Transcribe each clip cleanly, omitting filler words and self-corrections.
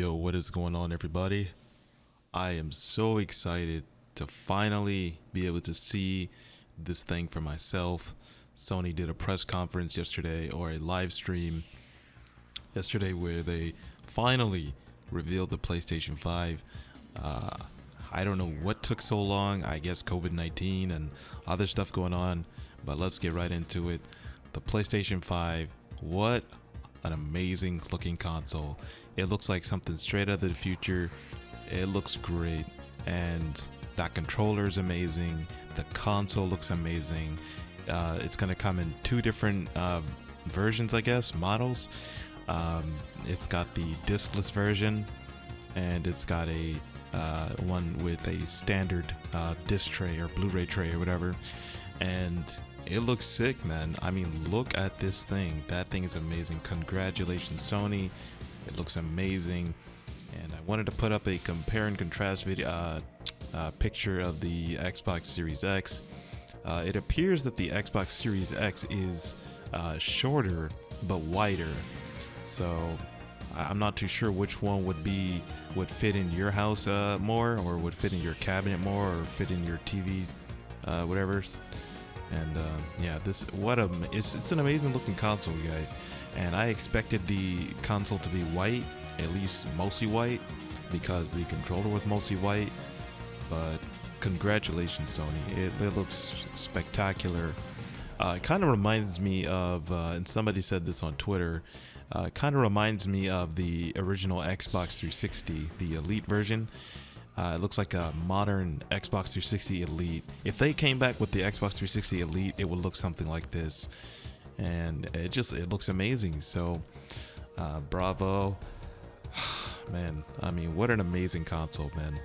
Yo, what is going on, everybody? I am so excited to finally be able to see this thing for myself. Sony did a press conference yesterday, or a live stream yesterday, where they finally revealed the PlayStation 5. I don't know what took so long. I guess COVID-19 and other stuff going on, but let's get right into it. The PlayStation 5, what an amazing looking console. It looks like something straight out of the future. It looks great, and that controller is amazing. The console looks amazing. It's going to come in two different versions, I guess, models. It's got the discless version, and it's got a one with a standard disc tray or Blu-ray tray or whatever, and it looks sick, man. I mean, look at this thing. That thing is amazing. Congratulations, Sony. It looks amazing. And I wanted to put up a compare and contrast video picture of the Xbox Series X. It appears that the Xbox Series X is shorter but wider. So I'm not too sure which one would fit in your house more, or would fit in your cabinet more, or fit in your TV, whatever. And yeah, it's an amazing looking console, guys. And I expected the console to be white, at least mostly white, because the controller was mostly white. But congratulations, Sony. It looks spectacular. It kind of reminds me of, and somebody said this on Twitter, it kind of reminds me of the original Xbox 360, the Elite version. It looks like a modern Xbox 360 Elite. If they came back with the Xbox 360 Elite, it would look something like this. And it looks amazing. So, bravo. Man, I mean, what an amazing console, man.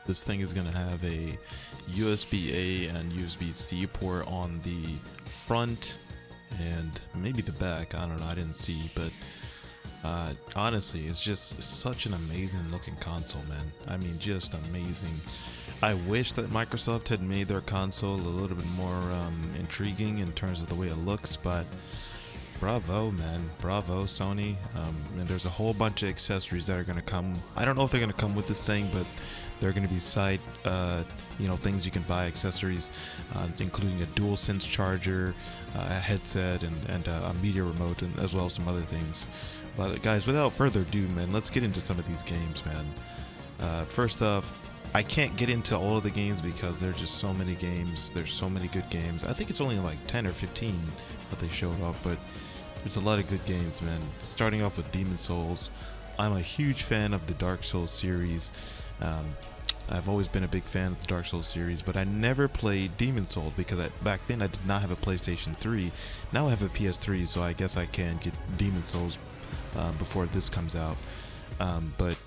This thing is going to have a USB-A and USB-C port on the front and maybe the back. I don't know, I didn't see, but honestly, it's just such an amazing looking console, man. I mean, just amazing. I wish that Microsoft had made their console a little bit more intriguing in terms of the way it looks, but bravo, man. Bravo, Sony. And there's a whole bunch of accessories that are going to come. I don't know if they're going to come with this thing, but they're going to be side, things you can buy, accessories, including a DualSense charger, a headset, and a media remote, and as well as some other things. But guys, without further ado, man, let's get into some of these games, man. First off, I can't get into all of the games because there's just so many games. There's so many good games. I think it's only like 10 or 15 that they showed off, but there's a lot of good games, man. Starting off with Demon Souls. I'm a huge fan of the Dark Souls series. I've always been a big fan of the Dark Souls series, but I never played Demon Souls because back then I did not have a PlayStation 3. Now I have a PS3, so I guess I can get Demon Souls before this comes out. But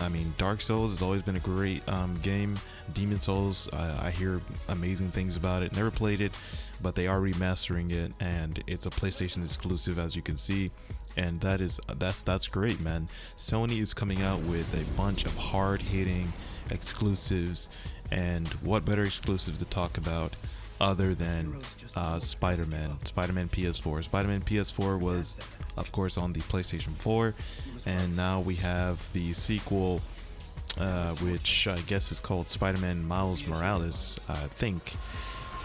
I mean, Dark Souls has always been a great game. Demon Souls, I hear amazing things about it. Never played it, but they are remastering it, and it's a PlayStation exclusive, as you can see. And that's great, man. Sony is coming out with a bunch of hard-hitting exclusives, and what better exclusives to talk about other than Spider-Man PS4. Spider-Man PS4 was, of course, on the PlayStation 4, and now we have the sequel, which I guess is called Spider-Man Miles Morales, I think.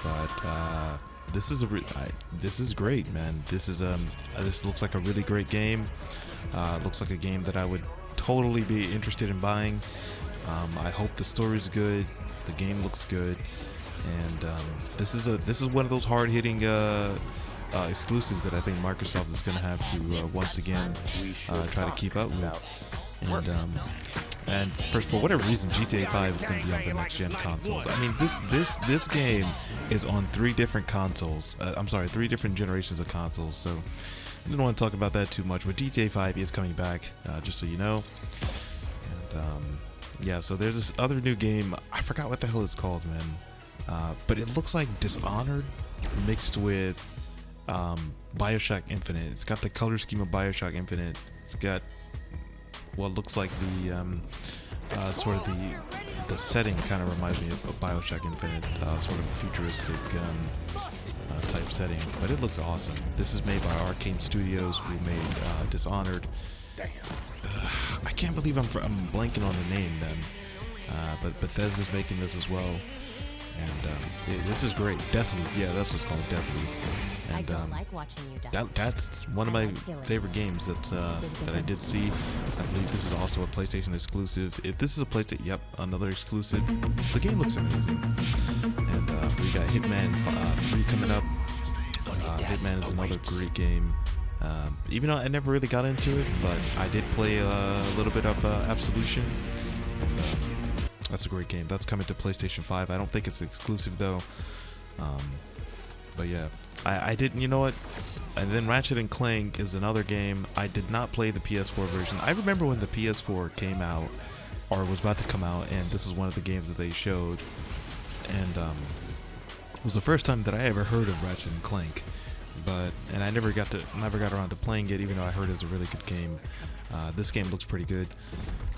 But this is great, man. This looks like a really great game. Looks like a game that I would totally be interested in buying. I hope the story's good. The game looks good. And this is one of those hard-hitting exclusives that I think Microsoft is going to have to once again try to keep up with. And first, for whatever reason, GTA 5 is going to be on the next-gen consoles. I mean, this game is on 3 different consoles. Three different generations of consoles. So I didn't want to talk about that too much. But GTA 5 is coming back, just so you know. And yeah, so there's this other new game. I forgot what the hell it's called, man. But it looks like Dishonored mixed with BioShock Infinite. It's got the color scheme of BioShock Infinite. It's got what looks like the sort of the setting kind of reminds me of BioShock Infinite, sort of futuristic type setting, but it looks awesome. This is made by Arcane Studios, who made Dishonored. I can't believe I'm blanking on the name then. But Bethesda's making this as well, and this is great. Deathloop, yeah, that's what's called, Deathloop. And I don't like watching you die. that's one of my favorite games that I did see. I believe this is also a PlayStation exclusive. If this is a PlayStation, yep, another exclusive. The game looks amazing. And we got Hitman 3 coming up. Hitman is another great game. Even though I never really got into it, but I did play a little bit of Absolution. And, that's a great game. That's coming to PlayStation 5. I don't think it's exclusive though. But yeah, I didn't. You know what? And then Ratchet and Clank is another game. I did not play the PS4 version. I remember when the PS4 came out, or was about to come out, and this is one of the games that they showed. And it was the first time that I ever heard of Ratchet and Clank. And I never got around to playing it, even though I heard it's a really good game. This game looks pretty good.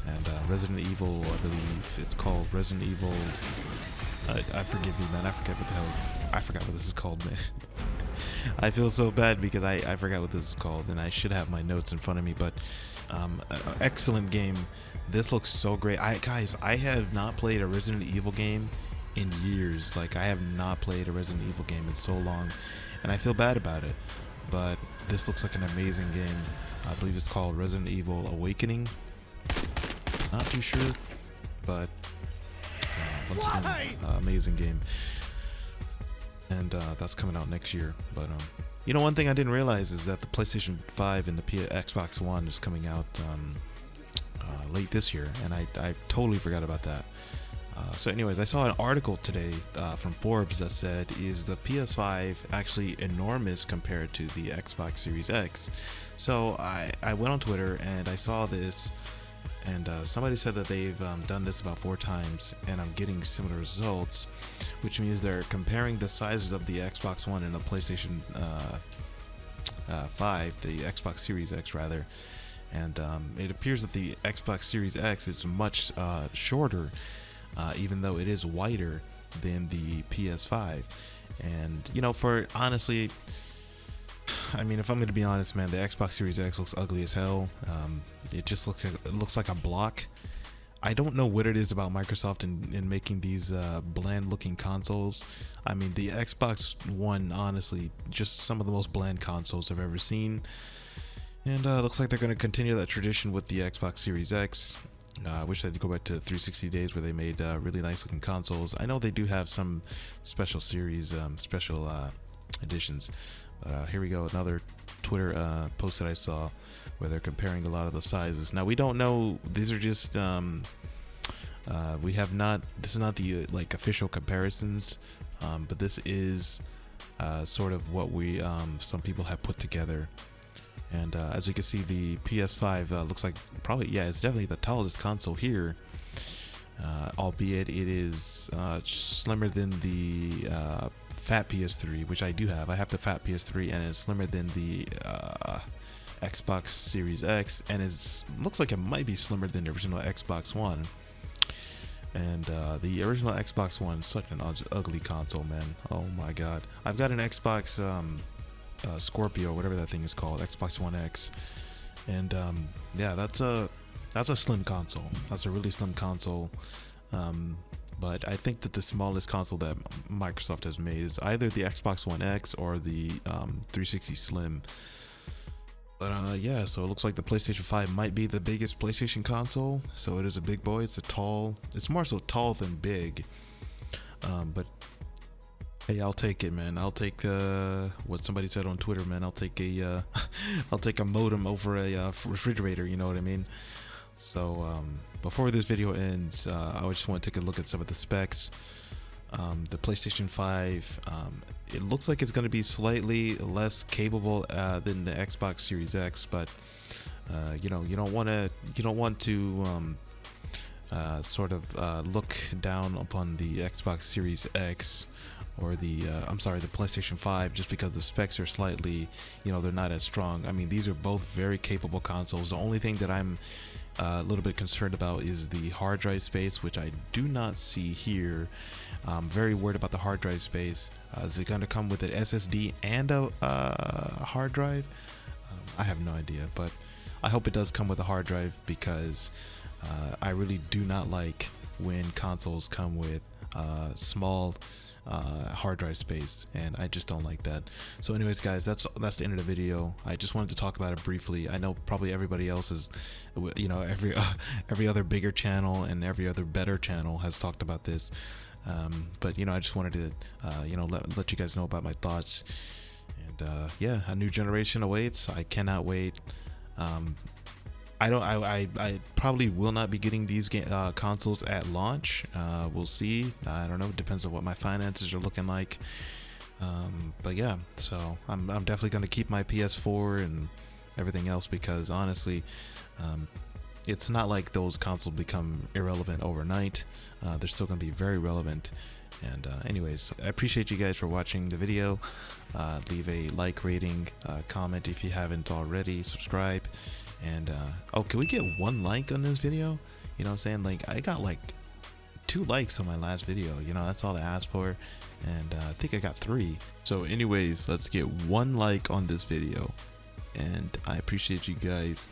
And Resident Evil, I believe it's called Resident Evil. I forgive me, man. I forget what the hell. I forgot what this is called, man. I feel so bad because I forgot what this is called, and I should have my notes in front of me. But excellent game. This looks so great. Guys, I have not played a Resident Evil game in years. Like, I have not played a Resident Evil game in so long, and I feel bad about it. But this looks like an amazing game. I believe it's called Resident Evil Awakening. Not too sure, but once again, amazing game. And that's coming out next year. But you know, one thing I didn't realize is that the PlayStation 5 and the Xbox One is coming out late this year, and I totally forgot about that. So anyways, I saw an article today from Forbes that said, is the PS5 actually enormous compared to the Xbox Series X? So I went on Twitter and I saw this, and somebody said that they've done this about 4 times, and I'm getting similar results, which means they're comparing the sizes of the Xbox One and the PlayStation 5, the Xbox Series X rather, and it appears that the Xbox Series X is much shorter, even though it is wider than the PS5. And you know, for honestly, I mean, if I'm going to be honest, man, the Xbox Series X looks ugly as hell. It just looks like a block. I don't know what it is about Microsoft in making these bland looking consoles. I mean, the Xbox One, honestly, just some of the most bland consoles I've ever seen. And looks like they're going to continue that tradition with the Xbox Series X. I wish they'd go back to 360 days where they made really nice looking consoles. I know they do have some special series, special editions. Here we go, another Twitter post that I saw where they're comparing a lot of the sizes. Now, we don't know, these are just we have not, this is not the like official comparisons, but this is sort of what we some people have put together. And as you can see, the PS5 looks like probably, yeah, it's definitely the tallest console here, albeit it is slimmer than the fat PS3, which I do have. I have the fat PS3, and it's slimmer than the Xbox Series X, and looks like it might be slimmer than the original Xbox One. And the original Xbox One is such an ugly console, man. Oh my god. I've got an Xbox Scorpio, whatever that thing is called, Xbox One X, and yeah, that's a slim console. That's a really slim console. But I think that the smallest console that Microsoft has made is either the Xbox One X or the 360 Slim. But yeah, so it looks like the PlayStation 5 might be the biggest PlayStation console. So it is a big boy. It's more so tall than big. But hey, I'll take it, man. I'll take what somebody said on Twitter, man. I'll take a I'll take a modem over a refrigerator. You know what I mean? So before this video ends, I just want to take a look at some of the specs. The PlayStation 5, it looks like it's going to be slightly less capable than the Xbox Series X, but you know, you don't want to sort of look down upon the Xbox Series X or the PlayStation 5 just because the specs are slightly, you know, they're not as strong. I mean, these are both very capable consoles. The only thing that I'm a little bit concerned about is the hard drive space, which I do not see here. I'm very worried about the hard drive space. Is it going to come with an SSD and a hard drive? I have no idea, but I hope it does come with a hard drive, because I really do not like when consoles come with small hard drive space, and I just don't like that. So anyways, guys, that's the end of the video. I just wanted to talk about it briefly. I know probably everybody else is, you know, every other bigger channel and every other better channel has talked about this, but you know, I just wanted to you know, let you guys know about my thoughts. And yeah, a new generation awaits. I cannot wait. I probably will not be getting these consoles at launch. We'll see. I don't know. It depends on what my finances are looking like. But yeah, so I'm definitely going to keep my PS4 and everything else, because honestly, it's not like those consoles become irrelevant overnight. They're still going to be very relevant. And anyways, I appreciate you guys for watching the video. Leave a like, rating, comment if you haven't already, subscribe, and oh, can we get 1 like on this video? You know what I'm saying? Like, I got like 2 likes on my last video, you know, that's all I asked for, and I think I got 3. So anyways, let's get 1 like on this video, and I appreciate you guys.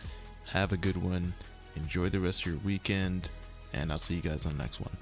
Have a good one, enjoy the rest of your weekend, and I'll see you guys on the next one.